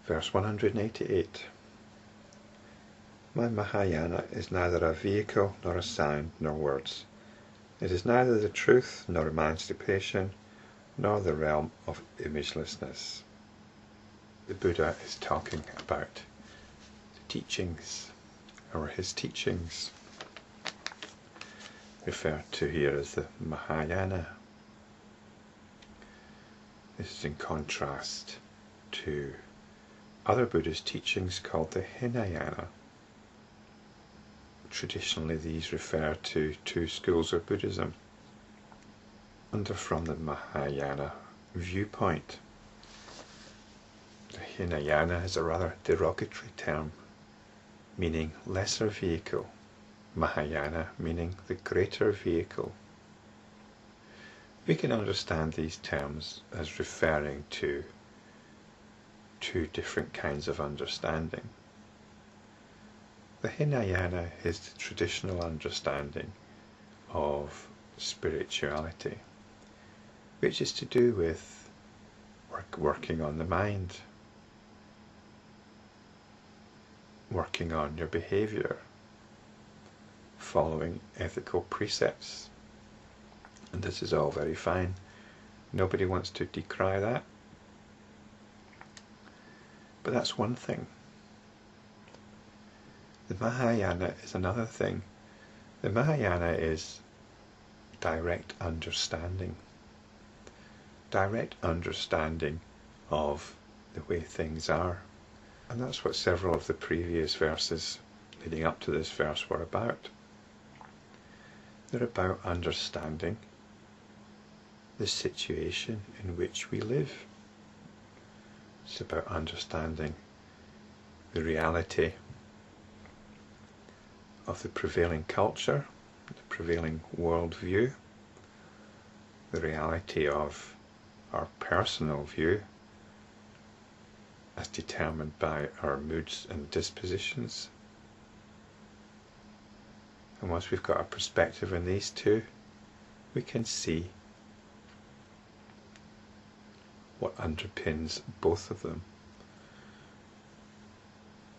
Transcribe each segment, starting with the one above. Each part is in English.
Verse 188. My Mahayana is neither a vehicle, nor a sound, nor words. It is neither the truth, nor emancipation, nor the realm of imagelessness. The Buddha is talking about the teachings, or his teachings, referred to here as the Mahayana. This is in contrast to other Buddhist teachings called the Hinayana. Traditionally these refer to two schools of Buddhism, and are from the Mahayana viewpoint. The Hinayana is a rather derogatory term, meaning lesser vehicle, Mahayana meaning the greater vehicle. We can understand these terms as referring to two different kinds of understanding. The Hinayana is the traditional understanding of spirituality, which is to do with working on the mind, working on your behaviour, following ethical precepts. And this is all very fine. Nobody wants to decry that. But that's one thing. The Mahayana is another thing. The Mahayana is direct understanding. Direct understanding of the way things are. And that's what several of the previous verses leading up to this verse were about. They're about understanding the situation in which we live. It's about understanding the reality of the prevailing culture, the prevailing worldview, the reality of our personal view as determined by our moods and dispositions. And once we've got a perspective on these two, we can see what underpins both of them.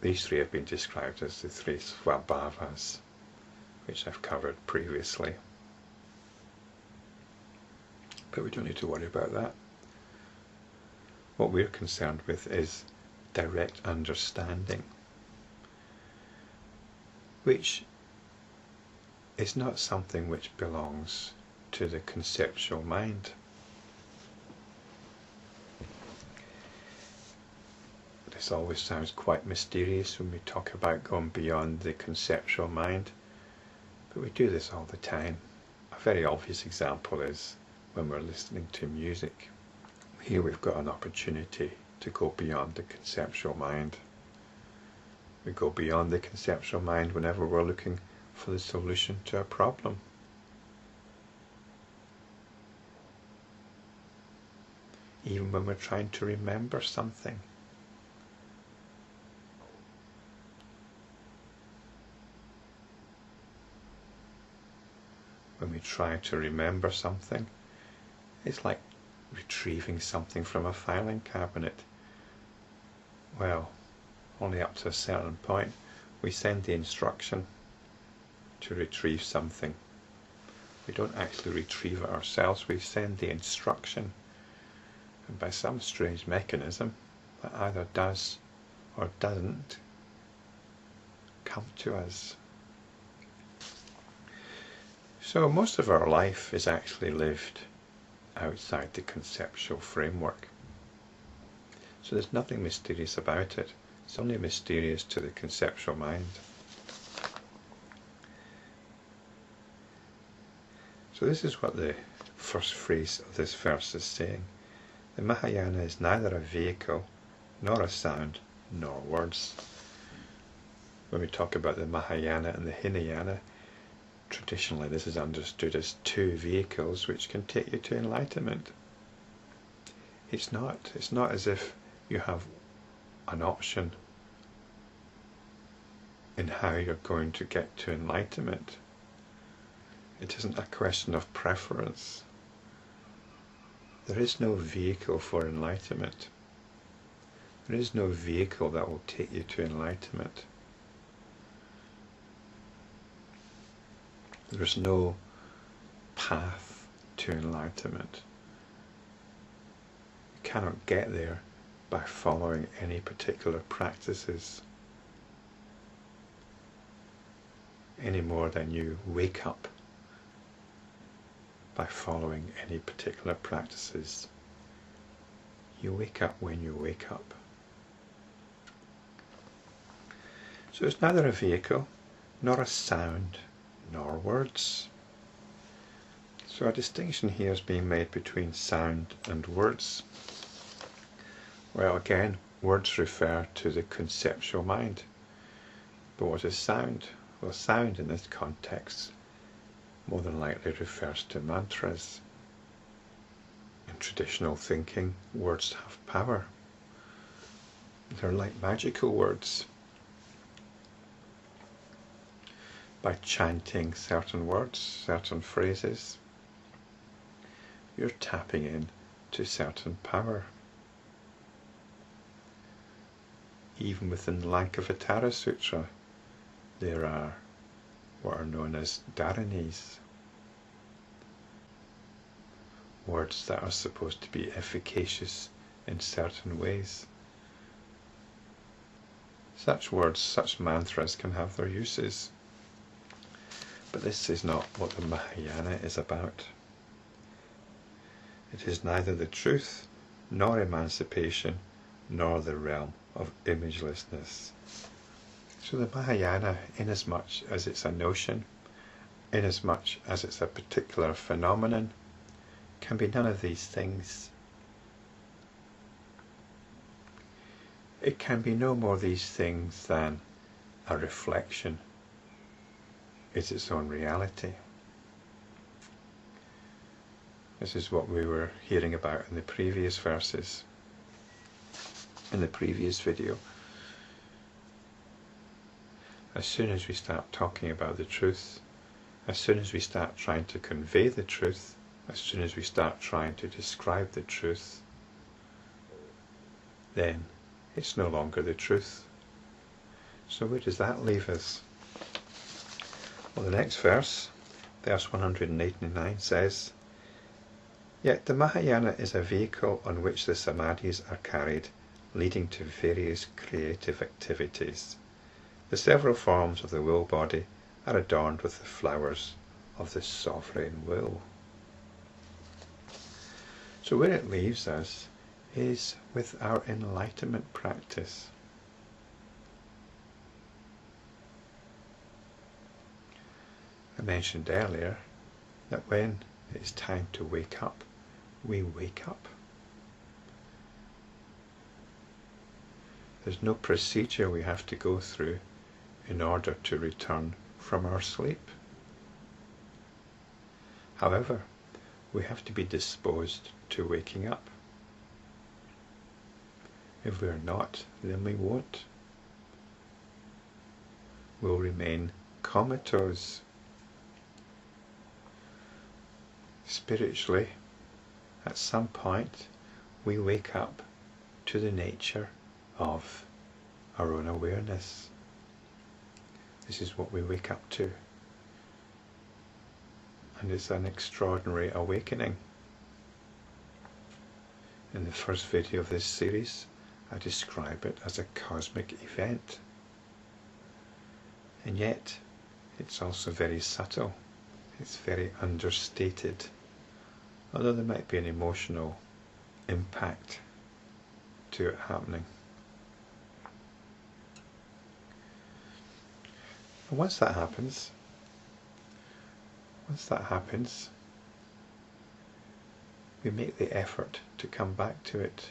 These three have been described as the three swabhavas, which I've covered previously. But we don't need to worry about that. What we're concerned with is direct understanding, which is not something which belongs to the conceptual mind. This always sounds quite mysterious when we talk about going beyond the conceptual mind, but we do this all the time. A very obvious example is when we're listening to music. Here we've got an opportunity to go beyond the conceptual mind. We go beyond the conceptual mind whenever we're looking for the solution to a problem. Even when we're trying to remember something. When we try to remember something, it's like retrieving something from a filing cabinet. Well, only up to a certain point. We send the instruction to retrieve something. We don't actually retrieve it ourselves, we send the instruction. And by some strange mechanism, that either does or doesn't come to us. So most of our life is actually lived outside the conceptual framework. So there's nothing mysterious about it. It's only mysterious to the conceptual mind. So this is what the first phrase of this verse is saying. The Mahayana is neither a vehicle, nor a sound, nor words. When we talk about the Mahayana and the Hinayana, traditionally this is understood as two vehicles which can take you to enlightenment. It's not as if you have an option in how you're going to get to enlightenment. It isn't a question of preference. There is no vehicle for enlightenment. There is no vehicle that will take you to enlightenment. There's no path to enlightenment. You cannot get there by following any particular practices, any more than you wake up by following any particular practices. You wake up when you wake up. So it's neither a vehicle, nor a sound, nor words. So a distinction here is being made between sound and words. Well, again, words refer to the conceptual mind. But what is sound? Well, sound in this context more than likely refers to mantras. In traditional thinking, words have power. They're like magical words. By chanting certain words, certain phrases, you're tapping in to certain power. Even within the Lankavatara Sutra, there are what are known as dharanis, words that are supposed to be efficacious in certain ways. Such words, such mantras can have their uses, but this is not what the Mahayana is about. It is neither the truth, nor emancipation, nor the realm of imagelessness. So the Mahayana, inasmuch as it's a notion, inasmuch as it's a particular phenomenon, can be none of these things. It can be no more these things than a reflection is its own reality. This is what we were hearing about in the previous verses, in the previous video. As soon as we start talking about the truth, as soon as we start trying to convey the truth, as soon as we start trying to describe the truth, then it's no longer the truth. So where does that leave us? Well, the next verse, verse 189, says, "Yet the Mahayana is a vehicle on which the Samadhis are carried, leading to various creative activities. The several forms of the will body are adorned with the flowers of the sovereign will." So where it leaves us is with our enlightenment practice. I mentioned earlier that when it's time to wake up, we wake up. There's no procedure we have to go through in order to return from our sleep. However, we have to be disposed to waking up. If we're not, then we won't. We'll remain comatose. Spiritually, at some point, we wake up to the nature of our own awareness. This is what we wake up to. And it's an extraordinary awakening. In the first video of this series, I describe it as a cosmic event. And yet, it's also very subtle. It's very understated. Although there might be an emotional impact to it happening. And once that happens, we make the effort to come back to it.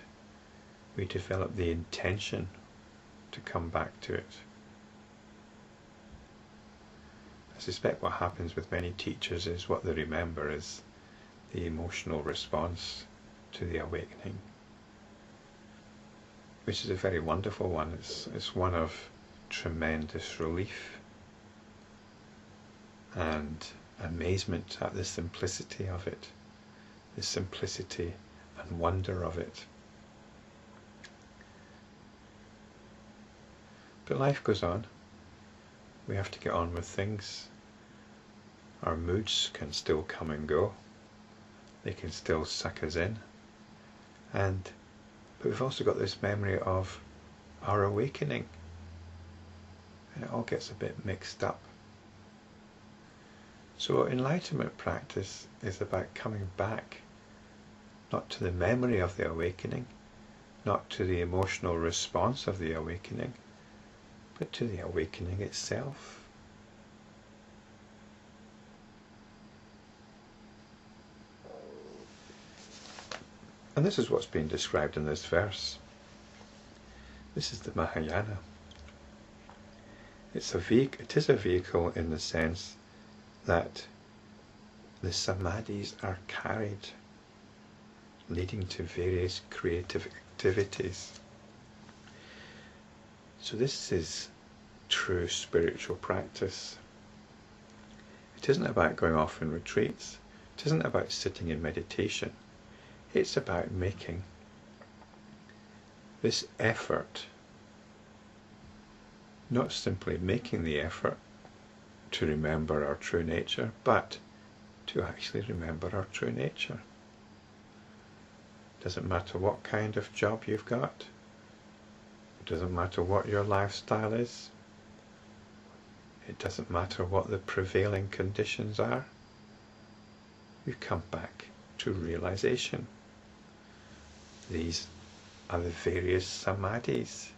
We develop the intention to come back to it. I suspect what happens with many teachers is what they remember is the emotional response to the awakening, which is a very wonderful one. It's one of tremendous relief and amazement at the simplicity of it, the simplicity and wonder of it. But life goes on. We have to get on with things. Our moods can still come and go. They can still suck us in. But we've also got this memory of our awakening. And it all gets a bit mixed up. So enlightenment practice is about coming back, not to the memory of the awakening, not to the emotional response of the awakening, but to the awakening itself. And this is what's being described in this verse. This is the Mahayana. It is a vehicle in the sense that the Samadhis are carried, leading to various creative activities. So this is true spiritual practice. It isn't about going off in retreats. It isn't about sitting in meditation. It's about making this effort, not simply making the effort to remember our true nature, but to actually remember our true nature. It doesn't matter what kind of job you've got. It doesn't matter what your lifestyle is. It doesn't matter what the prevailing conditions are. You come back to realization. These are the various Samadhis.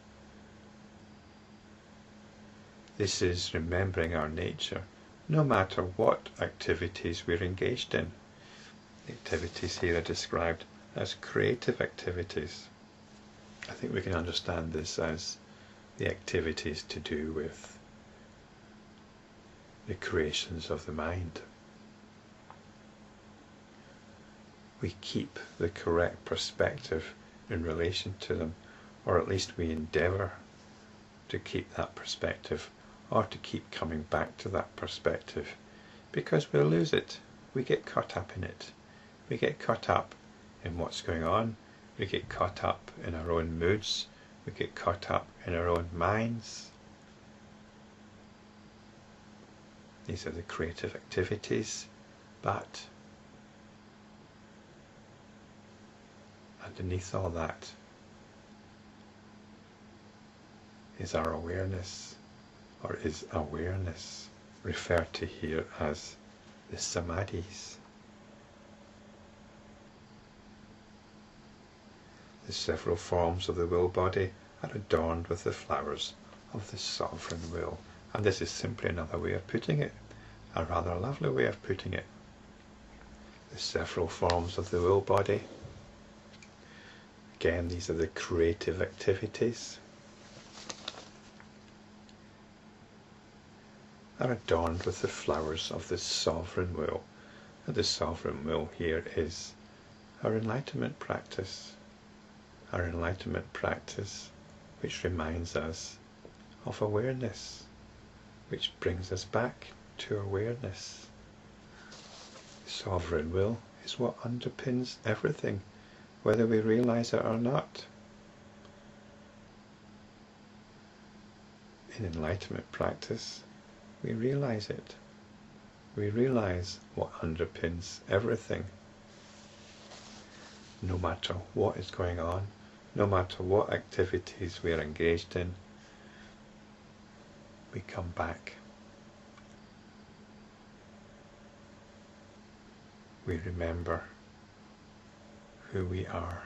This is remembering our nature, no matter what activities we're engaged in. The activities here are described as creative activities. I think we can understand this as the activities to do with the creations of the mind. We keep the correct perspective in relation to them, or at least we endeavour to keep that perspective, or to keep coming back to that perspective, because we'll lose it. We get caught up in it. We get caught up in what's going on. We get caught up in our own moods. We get caught up in our own minds. These are the creative activities, but underneath all that is our awareness, or is awareness, referred to here as the Samadhis. The several forms of the will body are adorned with the flowers of the sovereign will. And this is simply another way of putting it, a rather lovely way of putting it. The several forms of the will body. Again, these are the creative activities. Are adorned with the flowers of the sovereign will. And the sovereign will here is our enlightenment practice. Our enlightenment practice, which reminds us of awareness, which brings us back to awareness. The sovereign will is what underpins everything, whether we realize it or not. In enlightenment practice, we realize it. We realize what underpins everything. No matter what is going on, no matter what activities we are engaged in, we come back. We remember who we are.